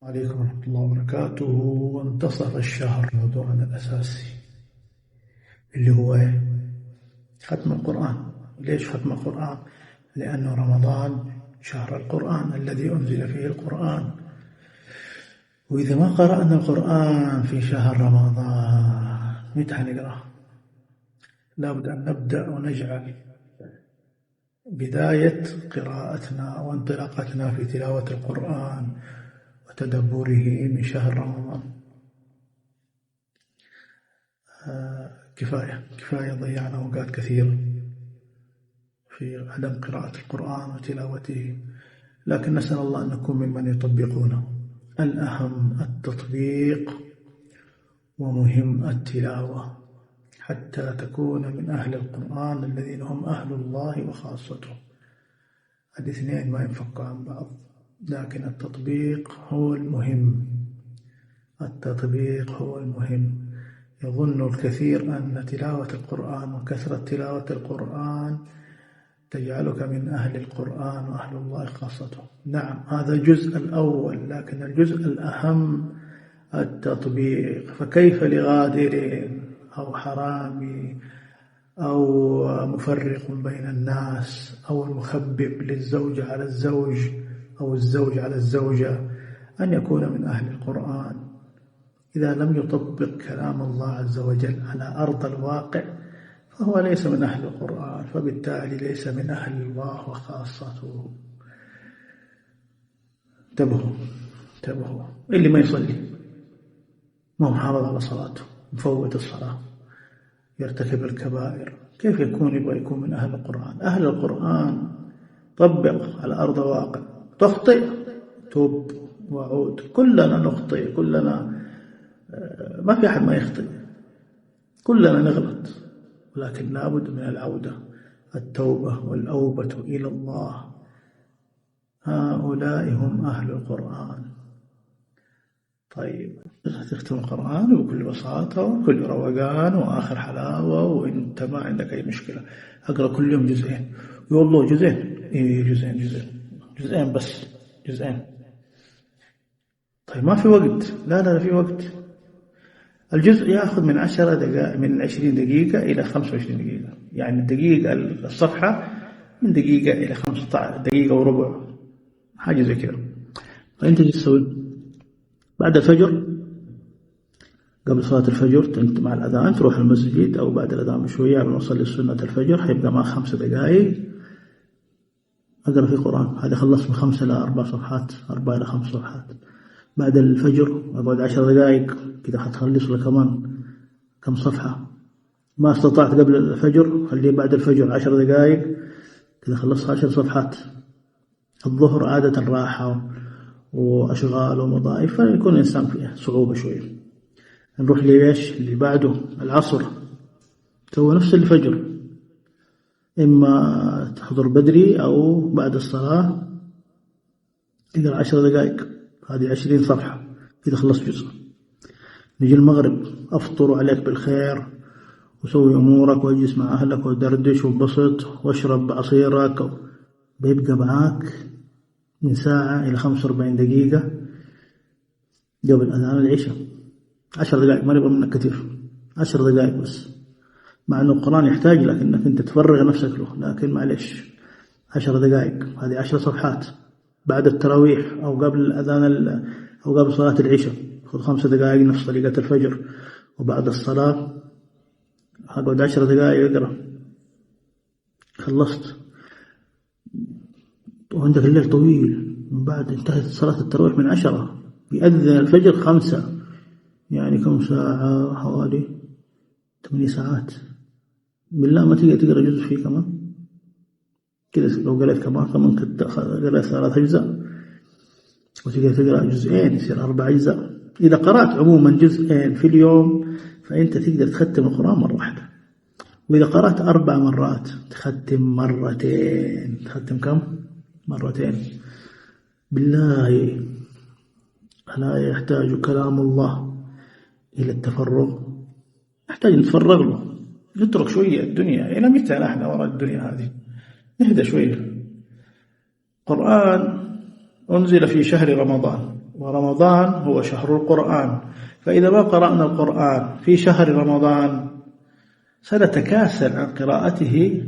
عليكم ورحمة الله وبركاته. وانتصف الشهر، موضوعنا الأساسي اللي هو ختم القرآن. ليش ختم القرآن؟ لأنه رمضان شهر القرآن الذي أنزل فيه القرآن، وإذا ما قرأنا القرآن في شهر رمضان متى حنقرأ؟ لابد أن نبدأ ونجعل بداية قراءتنا وانطلاقتنا في تلاوة القرآن وتدبره من شهر رمضان. كفاية ضيعنا أوقات كثيرة في عدم قراءة القرآن وتلاوته، لكن نسأل الله أن نكون ممن يطبقونه. الأهم التطبيق ومهم التلاوة حتى تكون من أهل القرآن الذين هم أهل الله وخاصته. الاثنين ما ينفكوا عن بعض، لكن التطبيق هو المهم. التطبيق هو المهم. يظن الكثير أن تلاوة القرآن وكثرة تلاوة القرآن تجعلك من أهل القرآن وأهل الله خاصته. نعم، هذا الجزء الأول، لكن الجزء الأهم التطبيق. فكيف لغادر أو حرامي أو مفرق بين الناس أو المخبب للزوج على الزوج أو الزوج على الزوجة أن يكون من أهل القرآن إذا لم يطبق كلام الله عز وجل على أرض الواقع؟ فهو ليس من أهل القرآن، فبالتالي ليس من أهل الله وخاصته. انتبهوا. اللي ما يصلي، ما هو محافظ على صلاته، مفوت الصلاة، يرتكب الكبائر، كيف يبغى يكون من أهل القرآن؟ أهل القرآن طبق على أرض الواقع. تخطئ، توب وعود. كلنا نخطئ، كلنا، ما في أحد ما يخطئ، كلنا نغلط، ولكن لابد من العودة، التوبة والأوبة إلى الله. هؤلاء هم أهل القرآن. طيب، تختم القرآن بكل بساطة وكل روقان وآخر حلاوة، وإنت ما عندك أي مشكلة. أقرأ كل يوم جزئين. والله جزئين؟ إيه، جزئين بس، جزئين. طيب ما في وقت؟ لا في وقت. الجزء يأخذ من 10 دقائق، من 20 دقيقة إلى 25 دقيقة، يعني الدقيقة الصفحة من دقيقة إلى 15 دقيقة وربع، حاجة زي كده. فأنت ايش تسوي؟ بعد الفجر، قبل صلاة الفجر أنت مع الأذان تروح المسجد، أو بعد الأذان بشوية قبل ما نصلي سنة الفجر حيبقى معك 5 دقائق أقرأ في القرآن. هذا خلص من 5 إلى 4 صفحات، 4 إلى 5 صفحات. بعد الفجر أقعد 10 دقائق كده، حتخلص لك كمان كم صفحة. ما استطعت قبل الفجر، خليه بعد الفجر 10 دقائق كده، خلصت 10 صفحات. الظهر عادة راحة وأشغال ومضايف، فيكون الإنسان فيها صعوبة شوية. نروح ليش اللي بعده، العصر، تسوي نفس الفجر، إما تحضر بدري أو بعد الصلاة تقرأ 10 دقائق، هذه 20 صفحة إذا خلصت جزء. نجي المغرب، أفطر عليك بالخير وسوي أمورك واجلس مع أهلك ودردش وبسط واشرب عصيرك، بيبقى معاك من ساعة إلى 45 دقيقة قبل أذان العشاء. 10 دقائق، ما نبغى منك كثير، 10 دقائق بس، مع أنه القرآن يحتاج لك أنك أنت تفرغ نفسك له، لكن معلش 10 دقائق، هذه 10 صفحات. بعد التراويح أو قبل الأذان أو قبل صلاة العشاء خذ 5 دقائق نفس طريقة الفجر، وبعد الصلاة هقعد 10 دقائق اقرأ، خلصت. وعندك الليل طويل، من بعد انتهت صلاة التراويح من 10 بيأذن الفجر 5، يعني كم ساعة؟ حوالي 8 ساعات. بالله ما تقدر تقرأ جزء فيه كمان كده؟ لو قرأت كمان كنت قرأت 3 أجزاء، وتقدر تقرأ جزئين يصير 4 أجزاء. إذا قرأت عموما جزئين في اليوم فأنت تقدر تختم القرآن مرة واحدة، وإذا قرأت 4 مرات تختم مرتين. تختم كم؟ مرتين. بالله ألا يحتاج كلام الله إلى التفرغ؟ نحتاج نتفرغ له، نترك شوية الدنيا. إلى متى نحن وراء الدنيا هذه؟ نهدى شوية. قرآن أنزل في شهر رمضان، ورمضان هو شهر القرآن، فإذا ما قرأنا القرآن في شهر رمضان سنتكاسل عن قراءته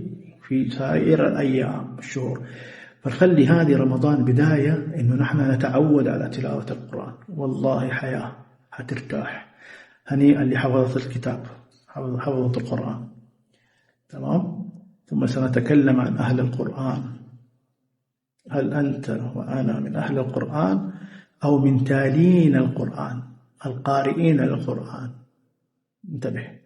في سائر الأيام والشهور. فنخلي هذه رمضان بداية إنه نحن نتعود على تلاوة القرآن، والله حياة هترتاح. هنيئا لحفظة الكتاب، حفظة القرآن. تمام. ثم سنتكلم عن أهل القرآن. هل أنت وأنا من أهل القرآن أو من تالين القرآن، القارئين للقرآن؟ انتبه.